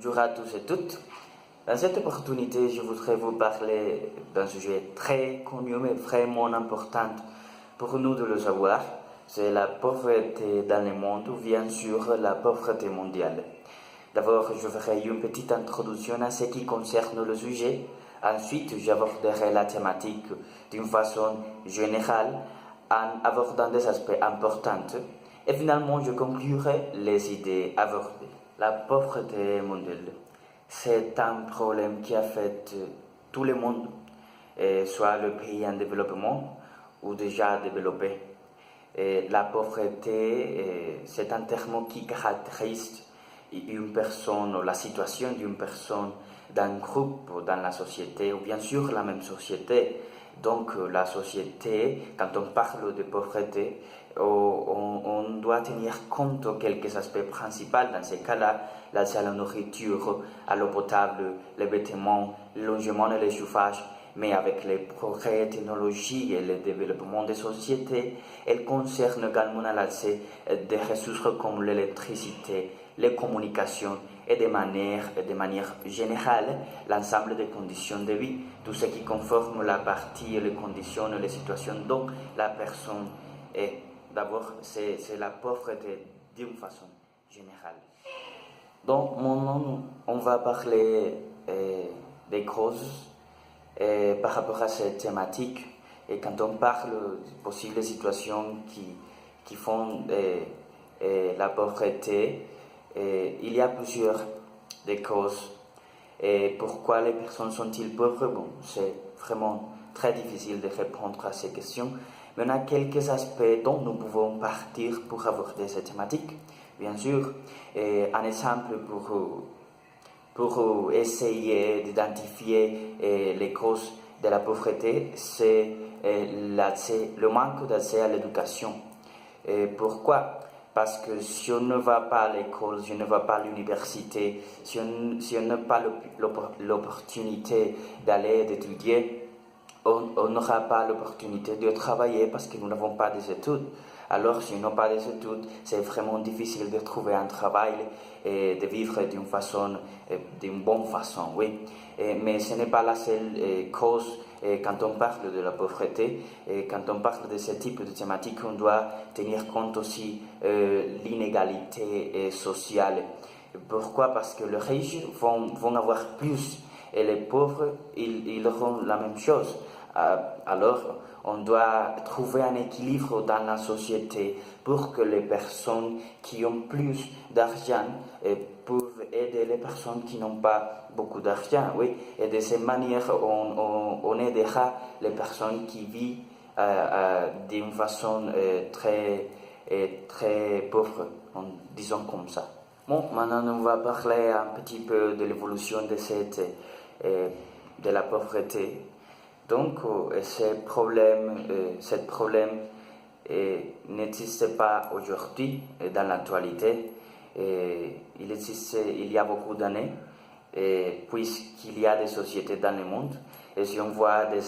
Bonjour à tous et toutes. Dans cette opportunité, je voudrais vous parler d'un sujet très connu mais vraiment important pour nous de le savoir. C'est la pauvreté dans le monde ou bien sûr la pauvreté mondiale. D'abord, je ferai une petite introduction à ce qui concerne le sujet. Ensuite, j'aborderai la thématique d'une façon générale en abordant des aspects importants. Et finalement, je conclurai les idées abordées. La pauvreté mondiale, c'est un problème qui affecte tout le monde, soit le pays en développement ou déjà développé. La pauvreté, c'est un terme qui caractérise une personne ou la situation d'une personne d'un groupe dans la société ou bien sûr la même société. Donc la société, quand on parle de pauvreté, on doit tenir compte de quelques aspects principaux dans ces cas-là, l'accès à la nourriture, à l'eau potable, les vêtements, le logement et le chauffage. Mais avec les progrès technologiques et le développement des sociétés, elle concerne également l'accès des ressources comme l'électricité, les communications et de manière générale l'ensemble des conditions de vie, tout ce qui conforme la partie et les conditions et les situations dont la personne est. D'abord, c'est la pauvreté d'une façon générale. Donc, on va parler des causes par rapport à cette thématique. Et quand on parle de possibles situations qui font la pauvreté, il y a plusieurs des causes. Et pourquoi les personnes sont-ils pauvres? Bon, c'est vraiment très difficile de répondre à ces questions. Mais on a quelques aspects dont nous pouvons partir pour aborder cette thématique. Bien sûr, un exemple pour essayer d'identifier les causes de la pauvreté, c'est le manque d'accès à l'éducation. Pourquoi? Parce que si on ne va pas à l'école, si on ne va pas à l'université, si on n'a pas l'opportunité d'aller d'étudier, on n'aura pas l'opportunité de travailler parce que nous n'avons pas des études. Alors, si on n'a pas des études, c'est vraiment difficile de trouver un travail et de vivre d'une bonne façon, oui. Mais ce n'est pas la seule cause quand on parle de la pauvreté. Quand on parle de ce type de thématique, on doit tenir compte aussi l'inégalité sociale. Pourquoi? Parce que les riches vont avoir plus et les pauvres, ils auront la même chose. Alors, on doit trouver un équilibre dans la société pour que les personnes qui ont plus d'argent peuvent aider les personnes qui n'ont pas beaucoup d'argent, oui. Et de cette manière, on aidera les personnes qui vivent d'une façon très pauvre, disons comme ça. Bon, maintenant on va parler un petit peu de l'évolution de la pauvreté. Donc, ce problème n'existe pas aujourd'hui dans l'actualité. Il y a beaucoup d'années, puisqu'il y a des sociétés dans le monde. Et si on voit des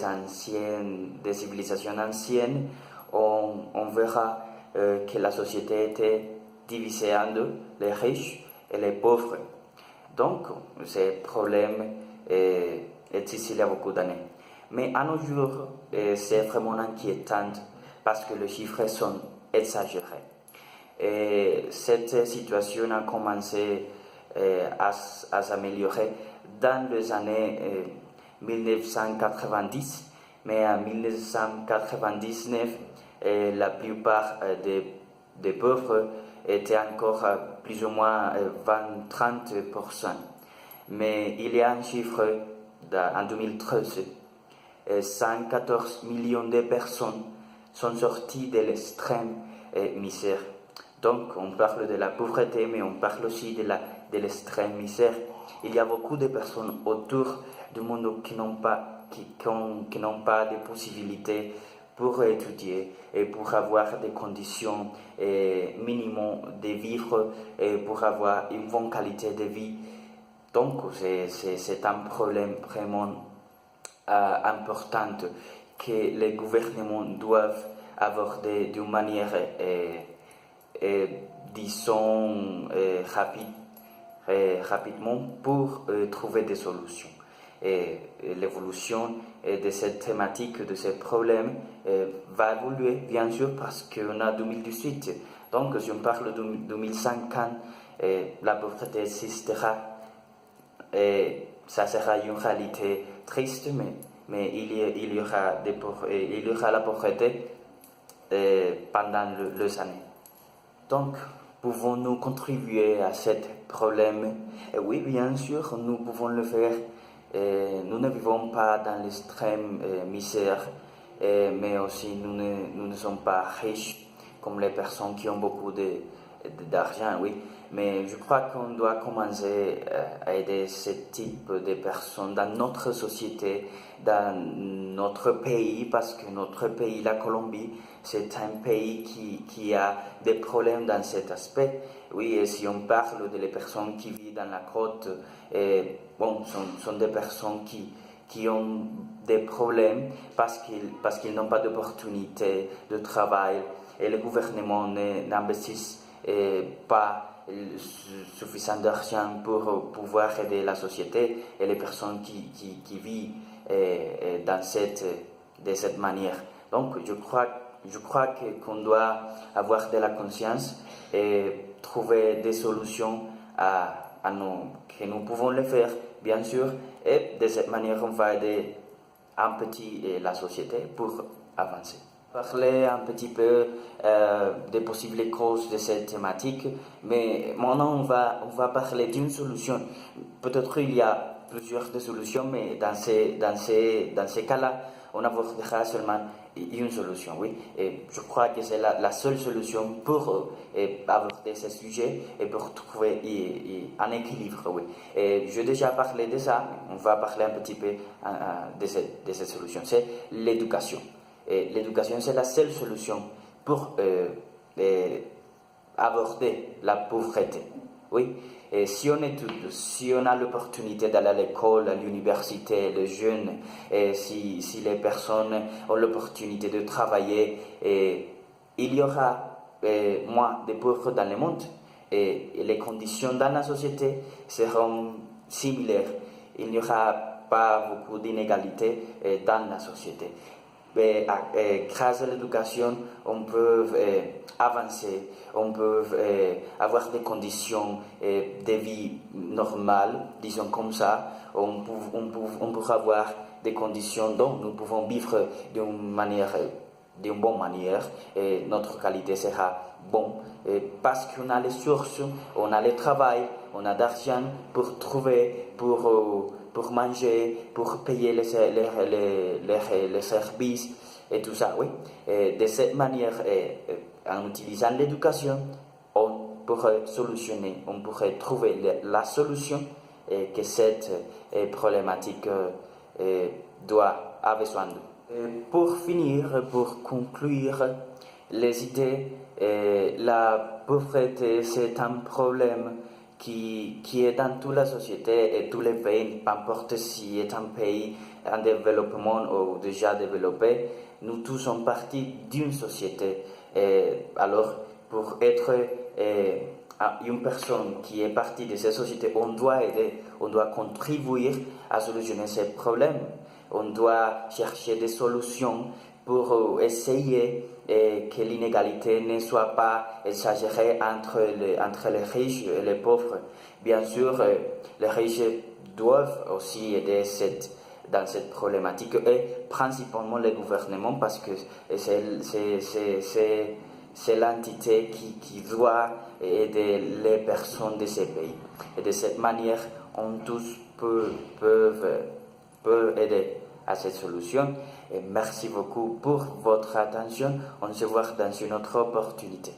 civilisations anciennes, on verra que la société était divisée en deux, les riches et les pauvres. Donc, ce problème existe il y a beaucoup d'années. Mais à nos jours, c'est vraiment inquiétant parce que les chiffres sont exagérés. Et cette situation a commencé à s'améliorer dans les années 1990, mais en 1999, la plupart des pauvres étaient encore plus ou moins 20-30%. Mais il y a un chiffre en 2013. 114 millions de personnes sont sorties de l'extrême misère. Donc, on parle de la pauvreté, mais on parle aussi de l'extrême misère. Il y a beaucoup de personnes autour du monde qui n'ont pas de possibilités pour étudier et pour avoir des conditions minimum de vivre et pour avoir une bonne qualité de vie. Donc, c'est un problème vraiment importante que les gouvernements doivent aborder d'une manière, disons, rapidement pour trouver des solutions. Et l'évolution de cette thématique, de ces problèmes, va évoluer, bien sûr, parce qu'on a 2018. Donc, si on parle de 2050, la pauvreté existera et ça sera une réalité triste, mais il y aura la pauvreté pendant les années. Donc, pouvons-nous contribuer à ce problème? Oui, bien sûr, nous pouvons le faire. Nous ne vivons pas dans l'extrême misère, mais aussi nous ne sommes pas riches comme les personnes qui ont beaucoup d'argent, oui. Mais je crois qu'on doit commencer à aider ce type de personnes dans notre société, dans notre pays, parce que notre pays, la Colombie, c'est un pays qui a des problèmes dans cet aspect. Oui, et si on parle de les personnes qui vivent dans la côte, sont des personnes qui ont des problèmes parce qu'ils n'ont pas d'opportunité de travail et le gouvernement n'investit pas suffisant d'argent pour pouvoir aider la société et les personnes qui vivent de cette manière. Donc, je crois qu'on doit avoir de la conscience et trouver des solutions que nous pouvons le faire, bien sûr, et de cette manière, on va aider un petit la société pour avancer. Parler un petit peu des possibles causes de cette thématique, mais maintenant on va parler d'une solution. Peut-être il y a plusieurs solutions, mais dans ces cas-là, on abordera seulement une solution, oui. Et je crois que c'est la seule solution pour aborder ce sujet et pour trouver un équilibre, oui. Et j'ai déjà parlé de ça, on va parler un petit peu de cette solution. C'est l'éducation. Et l'éducation, c'est la seule solution pour aborder la pauvreté. Oui. Et si on étudie, si on a l'opportunité d'aller à l'école, à l'université, les jeunes, et si les personnes ont l'opportunité de travailler, il y aura moins de pauvres dans le monde et les conditions dans la société seront similaires. Il n'y aura pas beaucoup d'inégalités dans la société. Grâce à l'éducation, on peut avancer, on peut avoir des conditions de vie normales, disons comme ça. On peut avoir des conditions dont nous pouvons vivre d'une bonne manière et notre qualité sera bonne parce qu'on a les sources, on a le travail, on a d'argent pour trouver, pour manger, pour payer les services et tout ça, oui. Et de cette manière, en utilisant l'éducation, on pourrait solutionner, on pourrait trouver la solution que cette problématique a besoin de. Pour finir, pour conclure les idées, la pauvreté, c'est un problème qui est dans toute la société et tous les pays, peu importe si c'est un pays en développement ou déjà développé, nous tous sommes partie d'une société. Alors, pour être une personne qui est partie de cette société, on doit aider, on doit contribuer à solutionner ces problèmes. On doit chercher des solutions pour essayer que l'inégalité ne soit pas exagérée entre les riches et les pauvres. Bien sûr, les riches doivent aussi aider dans cette problématique et principalement les gouvernements parce que c'est l'entité qui doit aider les personnes de ces pays. Et de cette manière, on tous peut aider à cette solution. Et merci beaucoup pour votre attention. On se voit dans une autre opportunité.